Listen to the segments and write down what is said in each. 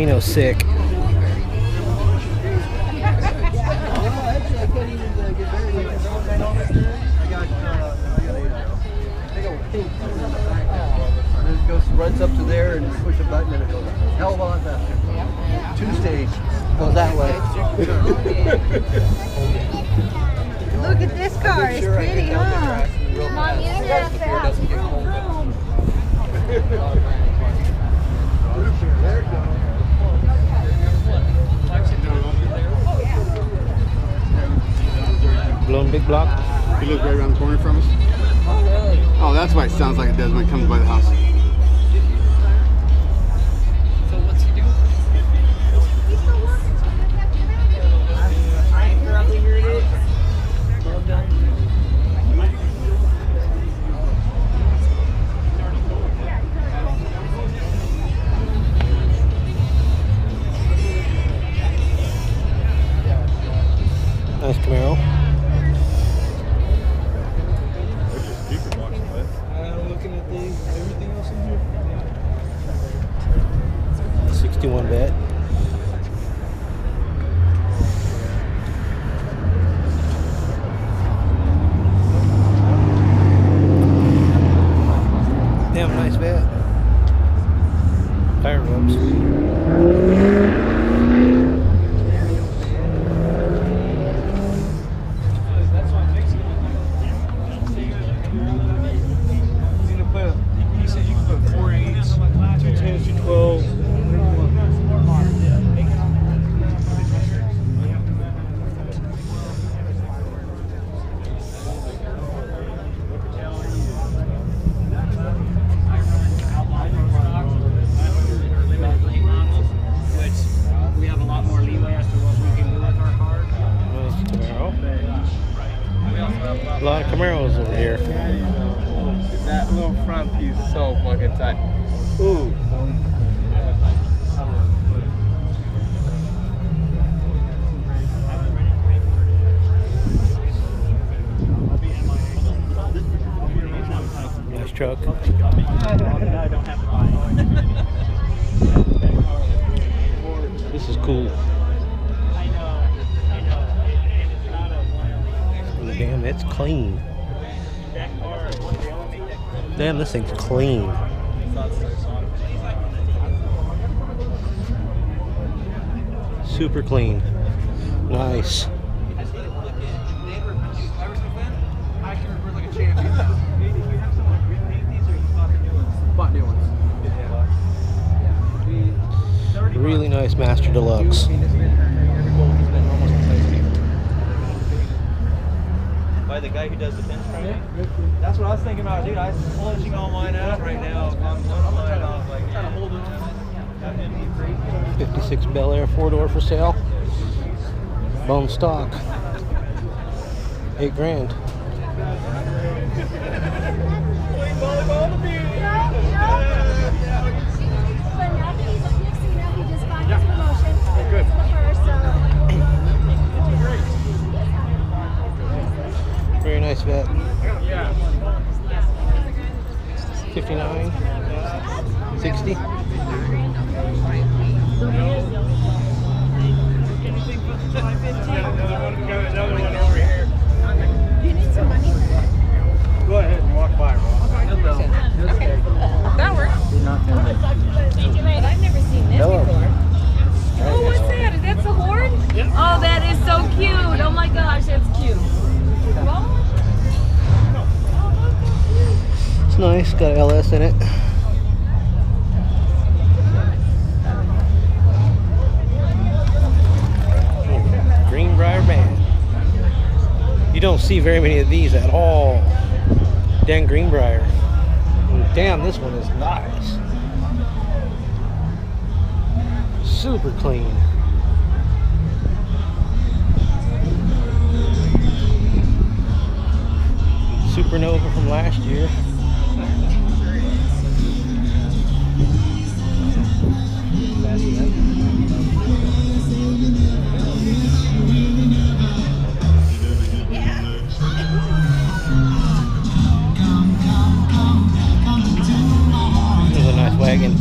Camino's sick. It goes, runs up to there and push a button and it goes hell of a lot faster. 2-stage goes that way. Look at this car, it's pretty, huh? Mom, you have fast. Blown big block. You live right around the corner from us? Oh, that's why it sounds like it does when it comes by the house. So what's he doing? Here it is. Well done. Nice Camaro. Looking at everything else in here. 61 bet. Damn nice bet. Tire rubs. He said you can put 4 8s, 2 10s, 2 12s. We have a lot more leeway as to what we can do with our car. Camaro. A lot of Camaros over here. That little front piece is so fucking tight. Ooh. Nice truck. This is cool. Damn, it's clean. Damn, this thing's clean. Super clean. Nice. Really nice Master Deluxe. By the guy who does the pinstriping? That's what I was thinking about, dude. I'm polishing all mine out right now. I'm trying to hold it. 56 Bel Air 4-door for sale. Bone stock. 8 grand. Very nice vet. 59, 60. Another one over here. You need some money? Go ahead and walk by, Rob. Okay. That works. Thank you, mate. I've never seen this Hello. before. Oh, what's that? Is that the horn? Oh, that is so cute. Oh my gosh, that's cute. It's nice. Got LS in it. Greenbrier band. You don't see very many of these at all. Dan Greenbrier. Damn, this one is nice. Super clean. Supernova from last year. There's a nice wagon.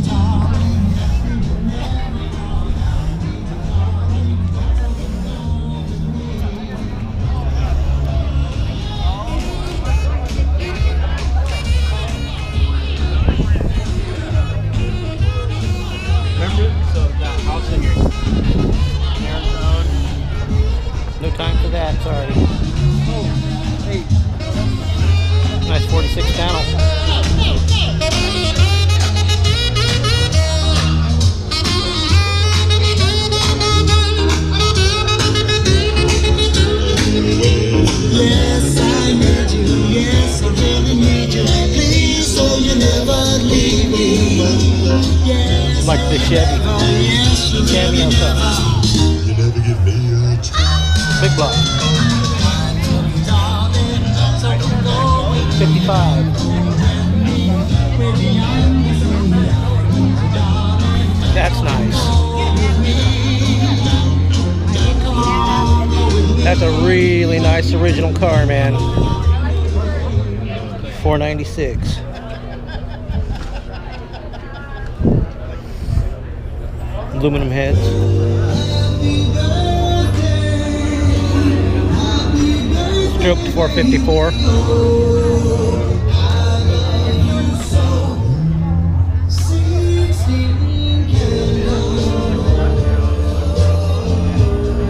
tracks already. Nice 46 channel. Yes, I need you. Yes, I really need you. Please, so you never leave me. Yes, Like the Chevy yes, you cameo car. You never give me a chance. Big block. 55. That's nice. That's a really nice original car, man. 496. Aluminum heads. Stroked 454.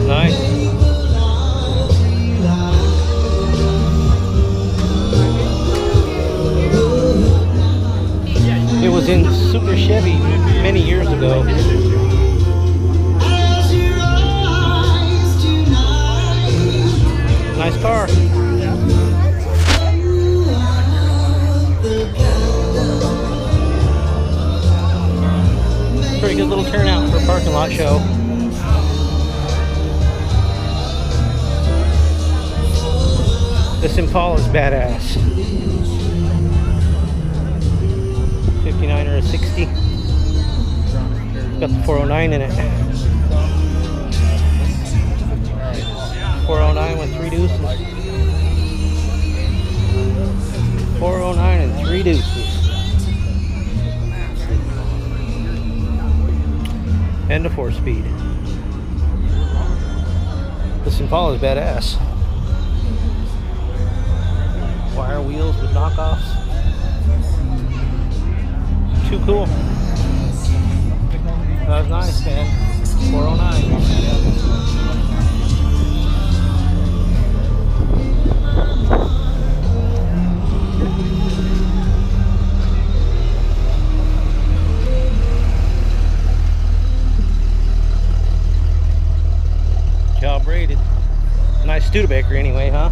Nice. It was in Super Chevy many years ago. Nice car. Pretty good little turnout for a parking lot show. This Impala is badass. 59 or a 60. Got the 409 in it. 409 with 3 deuces. 409 and 3 deuces. And a 4-speed. This Impala is badass. Wire wheels with knockoffs. Too cool. That was nice, man. 409. Job rated. Nice Studebaker anyway, huh?